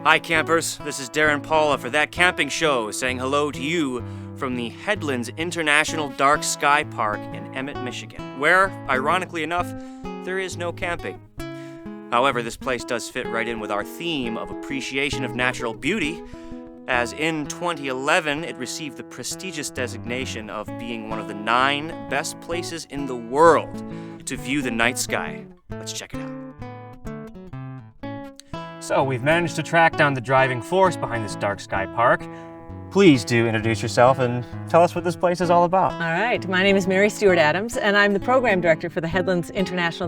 Hi campers, this is Darren Paula for That Camping Show, saying hello to you from the Headlands Dark Sky Park in Emmett, Michigan, where, ironically enough, there is no camping. However, this place does fit right in with our theme of appreciation of natural beauty, as in 2011 it received the prestigious designation of being one of the 9 best places in the world to view the night sky. Let's check it out. So we've managed to track down the driving force behind this dark sky park. Please do introduce yourself and tell us what this place is all about. All right, my name is Mary Stewart Adams, and I'm the program director for the Headlands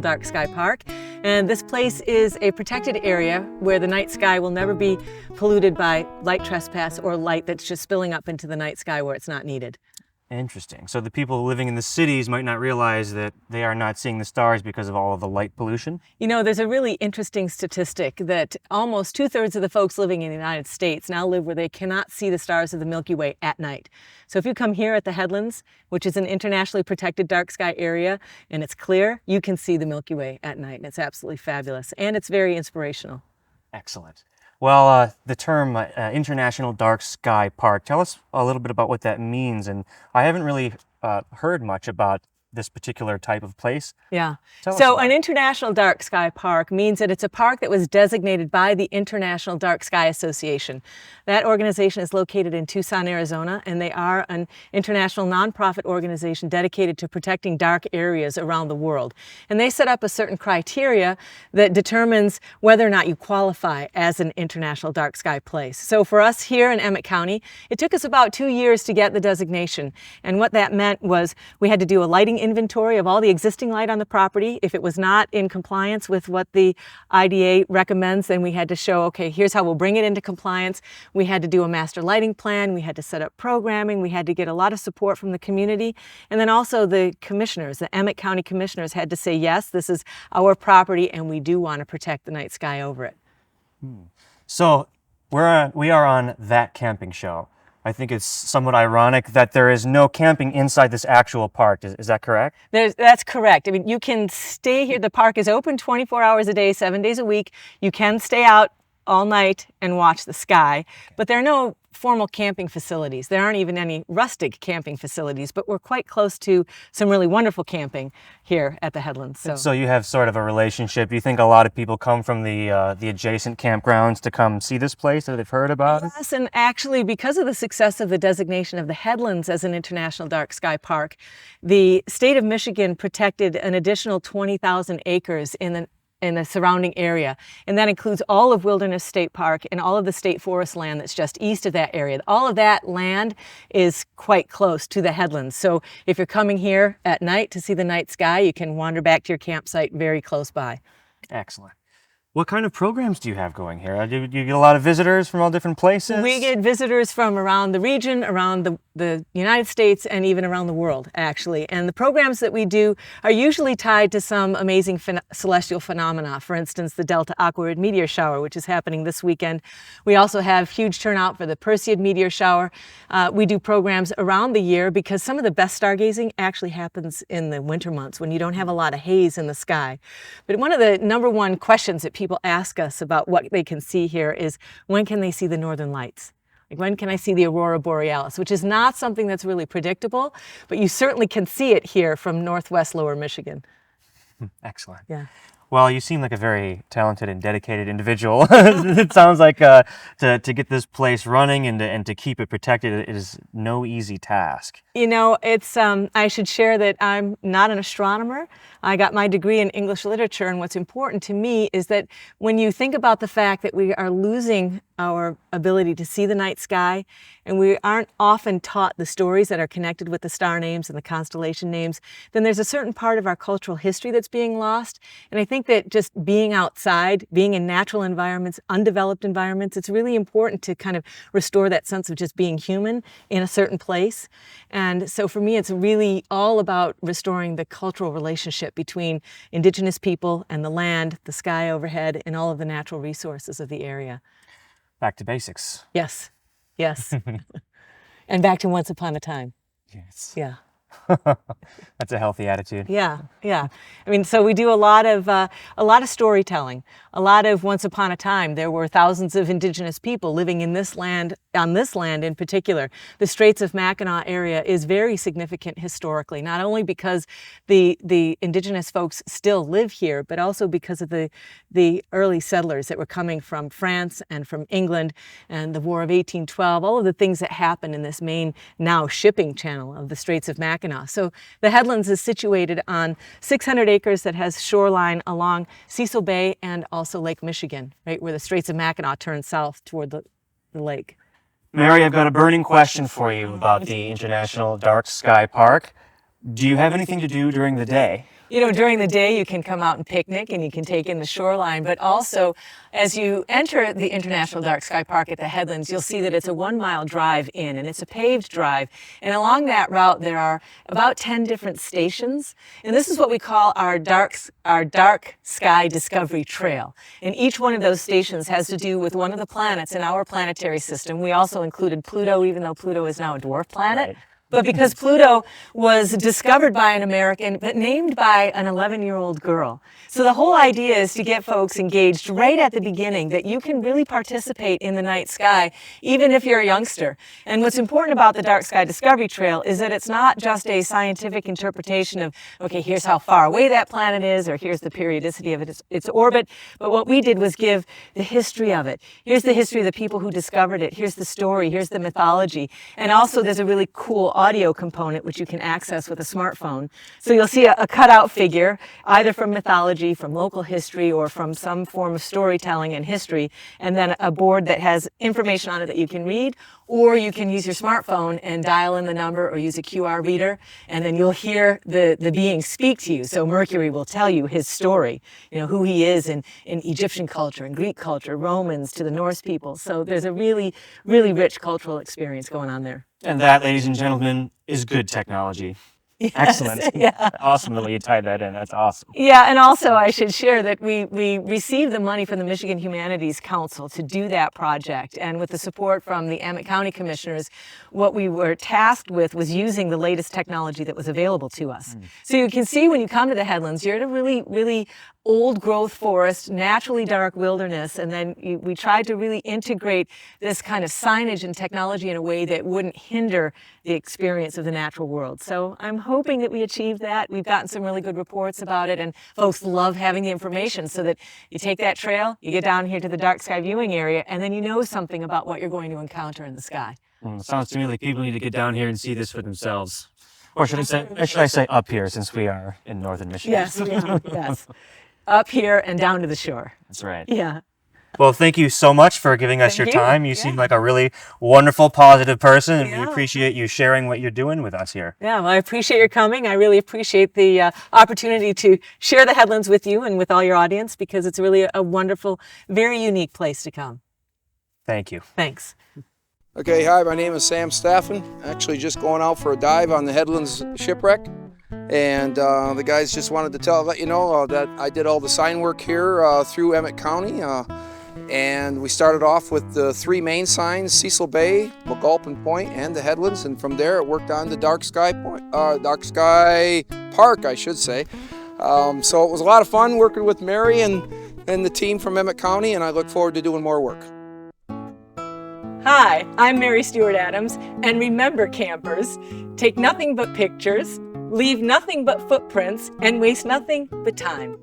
Dark Sky Park. And this place is a protected area where the night sky will never be polluted by light trespass or light that's just spilling up into the night sky where it's not needed. Interesting. So the people living in the cities might not realize that they are not seeing the stars because of all of the light pollution. You know, there's a really interesting statistic that almost 2/3 of the folks living in the United States now live where they cannot see the stars of the Milky Way at night. So if you come here at the Headlands, which is an internationally protected dark sky area, and it's clear, you can see the Milky Way at night. And it's absolutely fabulous. And it's very inspirational. Excellent. Well, the term International Dark Sky Park, tell us a little bit about what that means. And I haven't really heard much about this particular type of place. Yeah. So an International Dark Sky Park means that it's a park that was designated by the International Dark Sky Association. That organization is located in Tucson, Arizona, and they are an international nonprofit organization dedicated to protecting dark areas around the world. And they set up a certain criteria that determines whether or not you qualify as an International Dark Sky place. So for us here in Emmett County, it took us about 2 years to get the designation. And what that meant was we had to do a lighting inventory of all the existing light on the property. If it was not in compliance with what the IDA recommends, then we had to show, okay, here's how we'll bring it into compliance. We had to do a master lighting plan. We had to set up programming. We had to get a lot of support from the community. And then also the commissioners, the Emmett County commissioners had to say, yes, this is our property and we do want to protect the night sky over it. So we are on That Camping Show. I think it's somewhat ironic that there is no camping inside this actual park. Is that correct? That's correct. I mean, you can stay here. The park is open 24 hours a day, 7 days a week. You can stay out all night and watch the sky, but there are no formal camping facilities. There aren't even any rustic camping facilities, but we're quite close to some really wonderful camping here at the Headlands. So you have sort of a relationship. You think a lot of people come from the adjacent campgrounds to come see this place that they've heard about? Yes, and actually because of the success of the designation of the Headlands as an International Dark Sky Park, the state of Michigan protected an additional 20,000 acres in the surrounding area. And that includes all of Wilderness State Park and all of the state forest land that's just east of that area. All of that land is quite close to the Headlands. So if you're coming here at night to see the night sky, you can wander back to your campsite very close by. Excellent. What kind of programs do you have going here? Do you get a lot of visitors from all different places? We get visitors from around the region, around the United States, and even around the world, actually. And the programs that we do are usually tied to some amazing celestial phenomena. For instance, the Delta Aquarid meteor shower, which is happening this weekend. We also have huge turnout for the Perseid meteor shower. We do programs around the year because some of the best stargazing actually happens in the winter months when you don't have a lot of haze in the sky. But one of the number one questions that people ask us about what they can see here is, when can they see the northern lights? Like, when can I see the aurora borealis, which is not something that's really predictable, but you certainly can see it here from northwest lower Michigan. Excellent. Yeah. Well, you seem like a very talented and dedicated individual. It sounds like to get this place running and to keep it protected is no easy task. You know, it's I should share that I'm not an astronomer. I got my degree in English literature, and what's important to me is that when you think about the fact that we are losing our ability to see the night sky, and we aren't often taught the stories that are connected with the star names and the constellation names, then there's a certain part of our cultural history that's being lost. And I think that just being outside, being in natural environments, undeveloped environments, it's really important to kind of restore that sense of just being human in a certain place. And so for me, it's really all about restoring the cultural relationship between indigenous people and the land, the sky overhead, and all of the natural resources of the area. Back to basics. Yes, yes. And back to once upon a time. Yes. Yeah. That's a healthy attitude. Yeah, yeah. I mean, so we do a lot of storytelling, a lot of once upon a time. There were thousands of indigenous people living in this land, on this land in particular. The Straits of Mackinac area is very significant historically, not only because the indigenous folks still live here, but also because of the early settlers that were coming from France and from England and the War of 1812, all of the things that happened in this main now shipping channel of the Straits of Mackinac. So the Headlands is situated on 600 acres that has shoreline along Cecil Bay and also Lake Michigan, right where the Straits of Mackinac turn south toward the lake. Mary, I've got a burning question for you about the International Dark Sky Park. Do you have anything to do during the day? You know, during the day you can come out and picnic and you can take in the shoreline, but also as you enter the International Dark Sky Park at the Headlands, you'll see that it's a 1-mile drive in, and it's a paved drive. And along that route there are about 10 different stations, and this is what we call our dark sky discovery trail. And each one of those stations has to do with one of the planets in our planetary system. We also included Pluto, even though Pluto is now a dwarf planet. Right. But because Pluto was discovered by an American, but named by an 11-year-old girl. So the whole idea is to get folks engaged right at the beginning that you can really participate in the night sky, even if you're a youngster. And what's important about the Dark Sky Discovery Trail is that it's not just a scientific interpretation of, okay, here's how far away that planet is, or here's the periodicity of its orbit. But what we did was give the history of it. Here's the history of the people who discovered it. Here's the story. Here's the mythology. And also there's a really cool audio component which you can access with a smartphone. So you'll see a cutout figure, either from mythology, from local history, or from some form of storytelling and history, and then a board that has information on it that you can read, or you can use your smartphone and dial in the number or use a QR reader, and then you'll hear the being speak to you. So Mercury will tell you his story, you know, who he is in Egyptian culture and Greek culture, Romans to the Norse people. So there's a really, really rich cultural experience going on there. And that, ladies and gentlemen, is good technology. Yes, Excellent. yeah. Awesome the way you tied that in. That's awesome. Yeah, and also I should share that we received the money from the Michigan Humanities Council to do that project. And with the support from the Emmett County Commissioners, what we were tasked with was using the latest technology that was available to us. So you can see when you come to the Headlands, you're in a really, really old growth forest, naturally dark wilderness, and then we tried to really integrate this kind of signage and technology in a way that wouldn't hinder the experience of the natural world. So I'm hoping that we achieved that. We've gotten some really good reports about it, and folks love having the information so that you take that trail, you get down here to the dark sky viewing area, and then you know something about what you're going to encounter in the sky. Sounds to me like people need to get down here and see this for themselves. Or should I say up here, since we are in northern Michigan? Yes, we are. Yes. Up here and down to the shore. That's right. Yeah. Well, thank you so much for giving us your Thank you. time. You Yeah. seem like a really wonderful, positive person, and Yeah. we appreciate you sharing what you're doing with us here. Yeah, well, I appreciate your coming. I really appreciate the opportunity to share the Headlands with you and with all your audience, because it's really a wonderful, very unique place to come. Thank you. Thanks. Okay, hi, my name is Sam Staffen. Actually just going out for a dive on the Headlands shipwreck. And the guys just wanted to let you know that I did all the sign work here through Emmett County. And we started off with the 3 main signs, Cecil Bay, McAlpin Point, and the Headlands. And from there it worked on to Dark Sky Park, I should say. So it was a lot of fun working with Mary and the team from Emmett County, and I look forward to doing more work. Hi, I'm Mary Stewart Adams, and remember, campers, take nothing but pictures, leave nothing but footprints, and waste nothing but time.